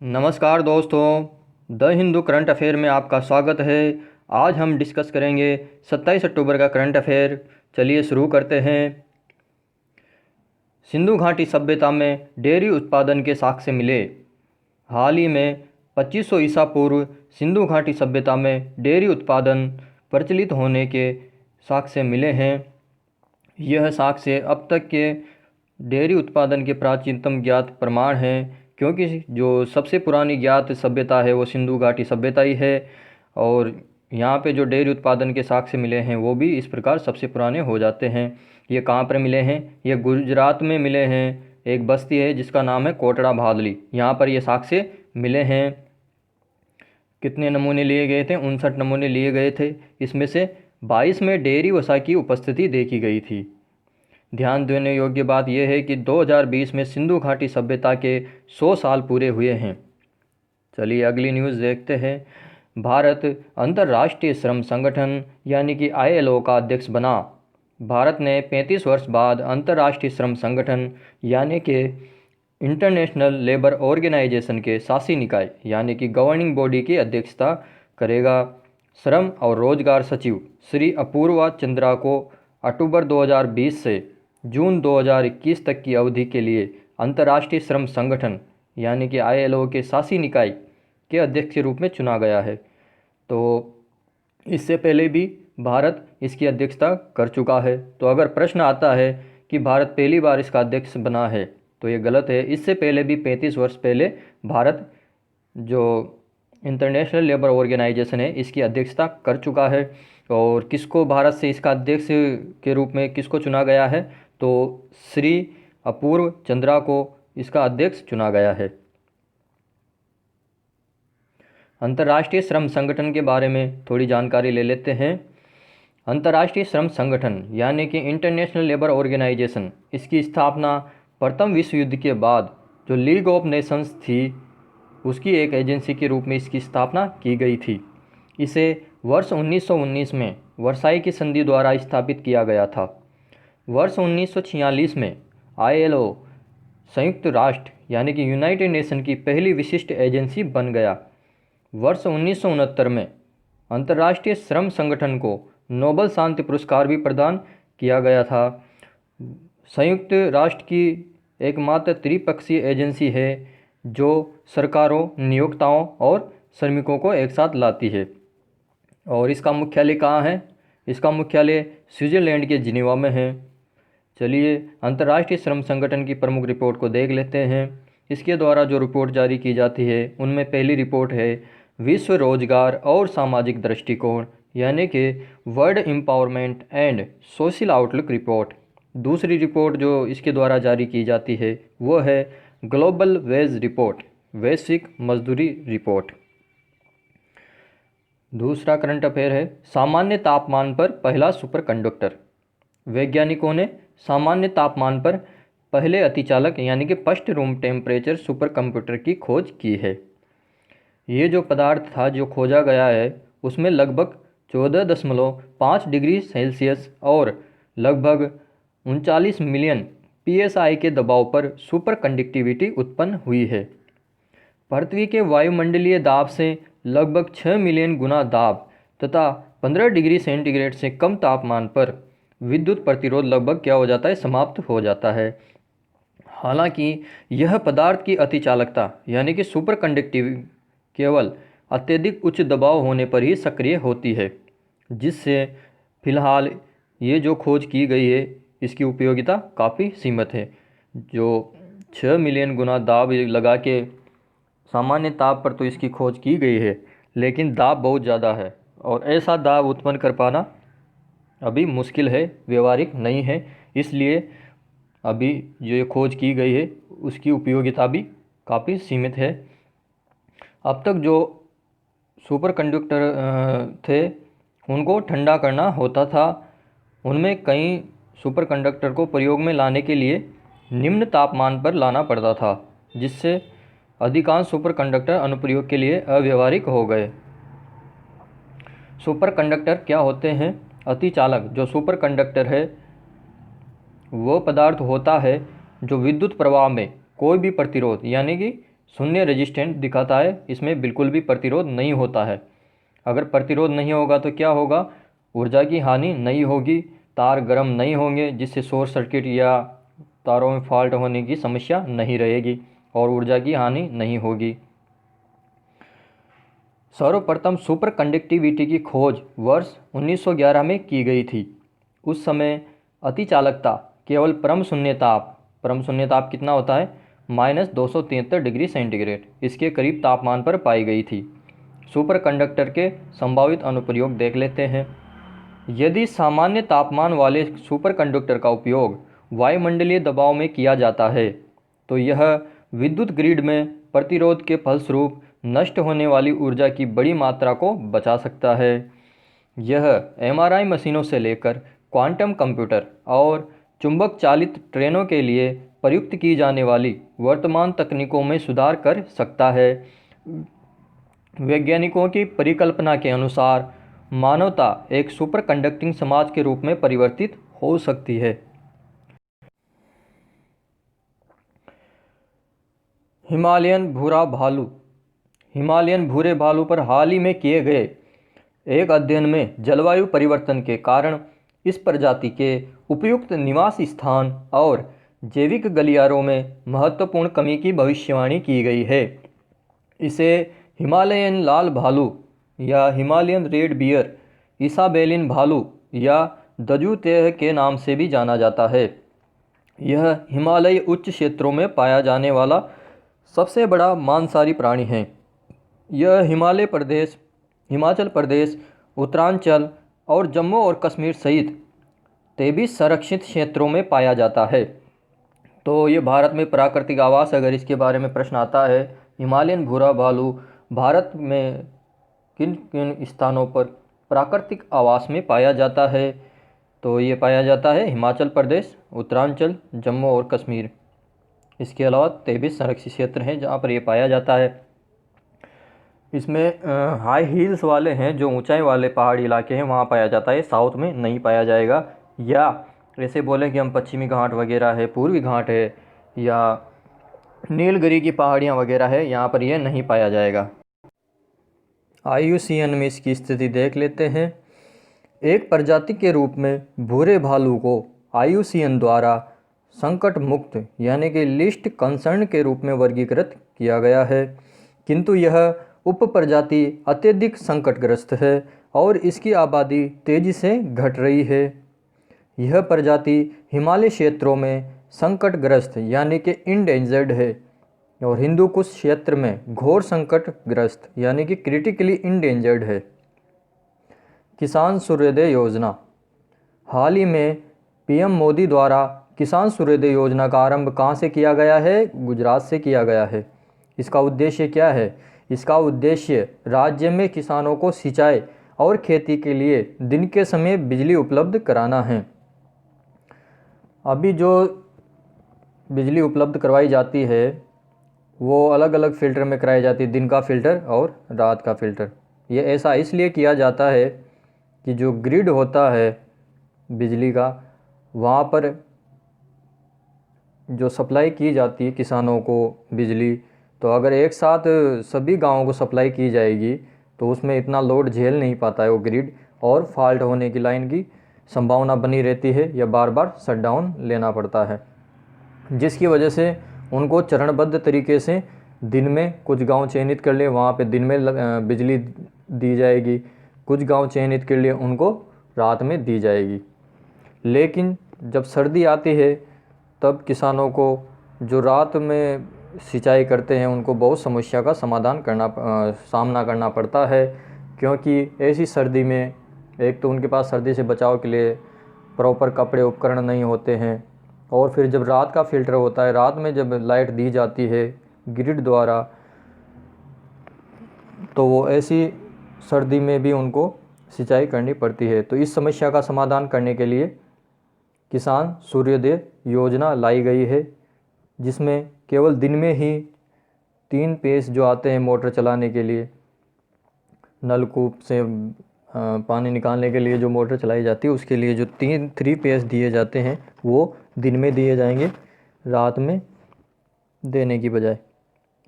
नमस्कार दोस्तों, the Hindu current affair में आपका स्वागत है। आज हम डिस्कस करेंगे 27 अक्टूबर का करंट अफेयर। चलिए शुरू करते हैं। सिंधु घाटी सभ्यता में डेयरी उत्पादन के साक्ष्य मिले। हाल ही में 2500 ईसा पूर्व सिंधु घाटी सभ्यता में डेयरी उत्पादन प्रचलित होने के साक्ष्य मिले हैं। यह साक्ष्य अब तक के डेयरी उत्पादन के प्राचीनतम ज्ञात प्रमाण हैं, क्योंकि जो सबसे पुरानी ज्ञात सभ्यता है वो सिंधु घाटी सभ्यता ही है। और यहाँ पे जो डेयरी उत्पादन के साक्ष्य मिले हैं वो भी इस प्रकार सबसे पुराने हो जाते हैं। ये कहाँ पर मिले हैं? ये गुजरात में मिले हैं। एक बस्ती है जिसका नाम है कोटड़ा भादली, यहाँ पर ये साक्ष्य मिले हैं। कितने नमूने लिए गए थे? 59 नमूने लिए गए थे। इसमें से 22 में डेयरी वसा की उपस्थिति देखी गई थी। ध्यान देने योग्य बात यह है कि 2020 में सिंधु घाटी सभ्यता के 100 साल पूरे हुए हैं। चलिए अगली न्यूज़ देखते हैं। भारत अंतर्राष्ट्रीय श्रम संगठन यानी कि ILO का अध्यक्ष बना। भारत ने 35 वर्ष बाद अंतर्राष्ट्रीय श्रम संगठन यानी कि इंटरनेशनल लेबर ऑर्गेनाइजेशन के शासी निकाय यानी कि गवर्निंग बॉडी की अध्यक्षता करेगा। श्रम और रोजगार सचिव श्री अपूर्वा चंद्रा को अक्टूबर 2020 से जून 2021 तक की अवधि के लिए अंतर्राष्ट्रीय श्रम संगठन यानी कि ILO के शासी निकाय के अध्यक्ष के रूप में चुना गया है। तो इससे पहले भी भारत इसकी अध्यक्षता कर चुका है। तो अगर प्रश्न आता है कि भारत पहली बार इसका अध्यक्ष बना है तो ये गलत है। इससे पहले भी 35 वर्ष पहले भारत जो इंटरनेशनल लेबर ऑर्गेनाइजेशन है इसकी अध्यक्षता कर चुका है। और किसको भारत से इसका अध्यक्ष के रूप में किसको चुना गया है? तो श्री अपूर्व चंद्रा को इसका अध्यक्ष चुना गया है। अंतर्राष्ट्रीय श्रम संगठन के बारे में थोड़ी जानकारी ले लेते हैं। अंतर्राष्ट्रीय श्रम संगठन यानी कि इंटरनेशनल लेबर ऑर्गेनाइजेशन, इसकी स्थापना प्रथम विश्व युद्ध के बाद जो लीग ऑफ नेशंस थी उसकी एक एजेंसी के रूप में इसकी स्थापना की गई थी। इसे वर्ष 1919 में वर्साई की संधि द्वारा स्थापित किया गया था। वर्ष 1946 में ILO संयुक्त राष्ट्र यानी कि यूनाइटेड नेशन की पहली विशिष्ट एजेंसी बन गया। वर्ष 1969 में अंतर्राष्ट्रीय श्रम संगठन को नोबेल शांति पुरस्कार भी प्रदान किया गया था। संयुक्त राष्ट्र की एकमात्र त्रिपक्षीय एजेंसी है जो सरकारों, नियोक्ताओं और श्रमिकों को एक साथ लाती है। और इसका मुख्यालय कहाँ है? इसका मुख्यालय स्विट्ज़रलैंड के जिनेवा में है। चलिए अंतर्राष्ट्रीय श्रम संगठन की प्रमुख रिपोर्ट को देख लेते हैं। इसके द्वारा जो रिपोर्ट जारी की जाती है उनमें पहली रिपोर्ट है विश्व रोजगार और सामाजिक दृष्टिकोण यानी कि world empowerment and social outlook report. दूसरी रिपोर्ट जो इसके द्वारा जारी की जाती है वो है ग्लोबल वेज रिपोर्ट, वैश्विक मजदूरी रिपोर्ट। दूसरा करंट अफेयर है सामान्य तापमान पर पहला सुपर कंडक्टर। वैज्ञानिकों ने सामान्य तापमान पर पहले अतिचालक यानी कि first room temperature super computer की खोज की है। ये जो पदार्थ था जो खोजा गया है उसमें लगभग 14.5 डिग्री सेल्सियस और लगभग 39 मिलियन PSI के दबाव पर सुपर कंडक्टिविटी उत्पन्न हुई है। पृथ्वी के वायुमंडलीय दाब से लगभग 6 मिलियन गुना दाब तथा 15 डिग्री सेंटीग्रेड से कम तापमान पर विद्युत प्रतिरोध लगभग क्या हो जाता है? समाप्त हो जाता है। हालांकि यह पदार्थ की अतिचालकता यानी कि सुपर कंडक्टिविटी केवल अत्यधिक उच्च दबाव होने पर ही सक्रिय होती है, जिससे फिलहाल ये जो खोज की गई है इसकी उपयोगिता काफ़ी सीमित है। जो 6 मिलियन गुना दाब लगा के सामान्य ताप पर तो इसकी खोज की गई है, लेकिन दाब बहुत ज़्यादा है और ऐसा दाब उत्पन्न कर पाना अभी मुश्किल है, व्यवहारिक नहीं है। इसलिए अभी जो ये खोज की गई है उसकी उपयोगिता भी काफ़ी सीमित है। अब तक जो सुपर कंडक्टर थे उनको ठंडा करना होता था। उनमें कई सुपर कंडक्टर को प्रयोग में लाने के लिए निम्न तापमान पर लाना पड़ता था, जिससे अधिकांश सुपर कंडक्टर अनुप्रयोग के लिए अव्यवहारिक हो गए। सुपर कंडक्टर क्या होते हैं? अतिचालक जो सुपर कंडक्टर है वो पदार्थ होता है जो विद्युत प्रवाह में कोई भी प्रतिरोध यानी कि शून्य रेजिस्टेंट दिखाता है, इसमें बिल्कुल भी प्रतिरोध नहीं होता है। अगर प्रतिरोध नहीं होगा तो क्या होगा, ऊर्जा की हानि नहीं होगी, तार गर्म नहीं होंगे, जिससे शॉर्ट सर्किट या तारों में फॉल्ट होने की समस्या नहीं रहेगी और ऊर्जा की हानि नहीं होगी। सर्वप्रथम सुपर कंडक्टिविटी की खोज वर्ष 1911 में की गई थी। उस समय अतिचालकता केवल परम शून्य ताप कितना होता है, -273 डिग्री सेंटीग्रेड, इसके करीब तापमान पर पाई गई थी। सुपर कंडक्टर के संभावित अनुप्रयोग देख लेते हैं। यदि सामान्य तापमान वाले सुपर कंडक्टर का उपयोग वायुमंडलीय दबाव में किया जाता है तो यह विद्युत ग्रिड में प्रतिरोध के फलस्वरूप नष्ट होने वाली ऊर्जा की बड़ी मात्रा को बचा सकता है। यह एमआरआई मशीनों से लेकर क्वांटम कंप्यूटर और चुंबक चालित ट्रेनों के लिए प्रयुक्त की जाने वाली वर्तमान तकनीकों में सुधार कर सकता है। वैज्ञानिकों की परिकल्पना के अनुसार मानवता एक सुपर कंडक्टिंग समाज के रूप में परिवर्तित हो सकती है। हिमालयन भूरा भालू। हिमालयन भूरे भालू पर हाल ही में किए गए एक अध्ययन में जलवायु परिवर्तन के कारण इस प्रजाति के उपयुक्त निवास स्थान और जैविक गलियारों में महत्वपूर्ण कमी की भविष्यवाणी की गई है। इसे हिमालयन लाल भालू या हिमालयन रेड बियर, इसाबेलिन भालू या दजूतेह के नाम से भी जाना जाता है। यह हिमालय उच्च क्षेत्रों में पाया जाने वाला सबसे बड़ा मांसाहारी प्राणी है। यह हिमाचल प्रदेश, उत्तरांचल और जम्मू और कश्मीर सहित 23 संरक्षित क्षेत्रों में पाया जाता है। तो ये भारत में प्राकृतिक आवास, अगर इसके बारे में प्रश्न आता है, हिमालयन भूरा भालू भारत में किन किन स्थानों पर प्राकृतिक आवास में पाया जाता है, तो ये पाया जाता है हिमाचल प्रदेश, उत्तरांचल, जम्मू और कश्मीर। इसके अलावा 23 संरक्षित क्षेत्र हैं जहाँ पर ये पाया जाता है। इसमें हाई हिल्स वाले हैं, जो ऊंचाई वाले पहाड़ी इलाके हैं, वहाँ पाया जाता है। साउथ में नहीं पाया जाएगा। या ऐसे बोलें कि हम पश्चिमी घाट वगैरह है, पूर्वी घाट है या नीलगिरी की पहाड़ियाँ वगैरह है, यहाँ पर यह नहीं पाया जाएगा। IUCN में इसकी स्थिति देख लेते हैं। एक प्रजाति के रूप में भूरे भालू को IUCN द्वारा संकट मुक्त यानी कि लिस्ट कंसर्न के रूप में वर्गीकृत किया गया है, किंतु यह उप प्रजाति अत्यधिक संकटग्रस्त है और इसकी आबादी तेज़ी से घट रही है। यह प्रजाति हिमालय क्षेत्रों में संकटग्रस्त यानी कि इंडेंजर्ड है और हिंदू कुश क्षेत्र में घोर संकटग्रस्त यानी कि क्रिटिकली इंडेंजर्ड है। किसान सूर्योदय योजना। हाल ही में PM मोदी द्वारा किसान सूर्योदय योजना का आरंभ कहाँ से किया गया है? गुजरात से किया गया है। इसका उद्देश्य क्या है? इसका उद्देश्य राज्य में किसानों को सिंचाई और खेती के लिए दिन के समय बिजली उपलब्ध कराना है। अभी जो बिजली उपलब्ध करवाई जाती है वो अलग अलग फ़िल्टर में कराई जाती है, दिन का फ़िल्टर और रात का फ़िल्टर। ये ऐसा इसलिए किया जाता है कि जो ग्रिड होता है बिजली का, वहाँ पर जो सप्लाई की जाती है किसानों को बिजली, तो अगर एक साथ सभी गांवों को सप्लाई की जाएगी तो उसमें इतना लोड झेल नहीं पाता है वो ग्रिड, और फॉल्ट होने की लाइन की संभावना बनी रहती है या बार बार शटडाउन लेना पड़ता है, जिसकी वजह से उनको चरणबद्ध तरीके से दिन में कुछ गांव चयनित कर लिए, वहाँ पे दिन में बिजली दी जाएगी, कुछ गांव चयनित कर लिए उनको रात में दी जाएगी। लेकिन जब सर्दी आती है तब किसानों को जो रात में सिंचाई करते हैं उनको बहुत समस्या का सामना करना पड़ता है, क्योंकि ऐसी सर्दी में एक तो उनके पास सर्दी से बचाव के लिए प्रॉपर कपड़े उपकरण नहीं होते हैं, और फिर जब रात का फ़िल्टर होता है, रात में जब लाइट दी जाती है ग्रिड द्वारा, तो वो ऐसी सर्दी में भी उनको सिंचाई करनी पड़ती है। तो इस समस्या का समाधान करने के लिए किसान सूर्योदय योजना लाई गई है, जिसमें केवल दिन में ही 3 पेच जो आते हैं मोटर चलाने के लिए, नलकूप से पानी निकालने के लिए जो मोटर चलाई जाती है उसके लिए जो 3 पेच दिए जाते हैं वो दिन में दिए जाएंगे, रात में देने की बजाय।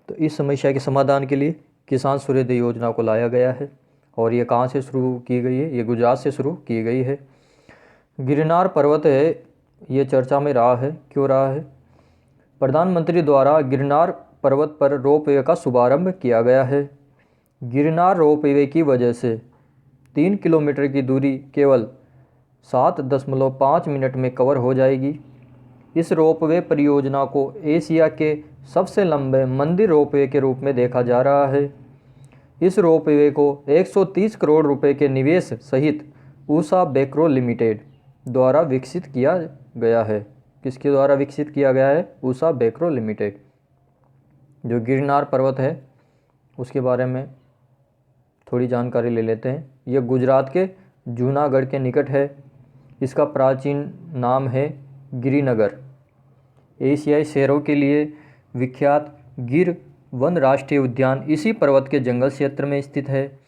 तो इस समस्या के समाधान के लिए किसान सूर्योदय योजना को लाया गया है और ये कहाँ से शुरू की गई है? ये गुजरात से शुरू की गई है। गिरनार पर्वत है, ये चर्चा में रहा है, क्यों रहा है? प्रधानमंत्री द्वारा गिरनार पर्वत पर रोपवे का शुभारंभ किया गया है। गिरनार रोपवे की वजह से 3 किलोमीटर की दूरी केवल 7.5 मिनट में कवर हो जाएगी। इस रोपवे परियोजना को एशिया के सबसे लंबे मंदिर रोपवे के रूप में देखा जा रहा है। इस रोपवे को 130 करोड़ रुपए के निवेश सहित उषा बेक्रो लिमिटेड द्वारा विकसित किया गया है। किसके द्वारा विकसित किया गया है? उषा बेक्रो लिमिटेड। जो गिरनार पर्वत है उसके बारे में थोड़ी जानकारी ले लेते हैं। यह गुजरात के जूनागढ़ के निकट है। इसका प्राचीन नाम है गिरिनगर। एशियाई शेरों के लिए विख्यात गिर वन राष्ट्रीय उद्यान इसी पर्वत के जंगल क्षेत्र में स्थित है।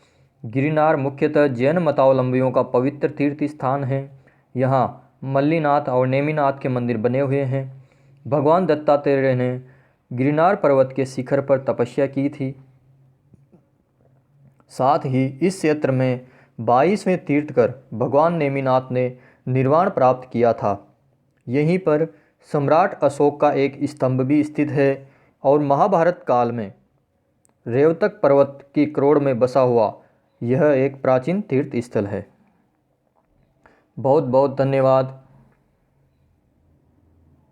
गिरनार मुख्यतः जैन मतावलंबियों का पवित्र तीर्थ स्थान है। यहाँ मल्लीनाथ और नेमिनाथ के मंदिर बने हुए हैं। भगवान दत्तात्रेय ने गिरनार पर्वत के शिखर पर तपस्या की थी। साथ ही इस क्षेत्र में 22वें तीर्थकर भगवान नेमिनाथ ने निर्वाण प्राप्त किया था। यहीं पर सम्राट अशोक का एक स्तंभ भी स्थित है और महाभारत काल में रेवतक पर्वत की क्रोड़ में बसा हुआ यह एक प्राचीन तीर्थ स्थल है। बहुत बहुत धन्यवाद।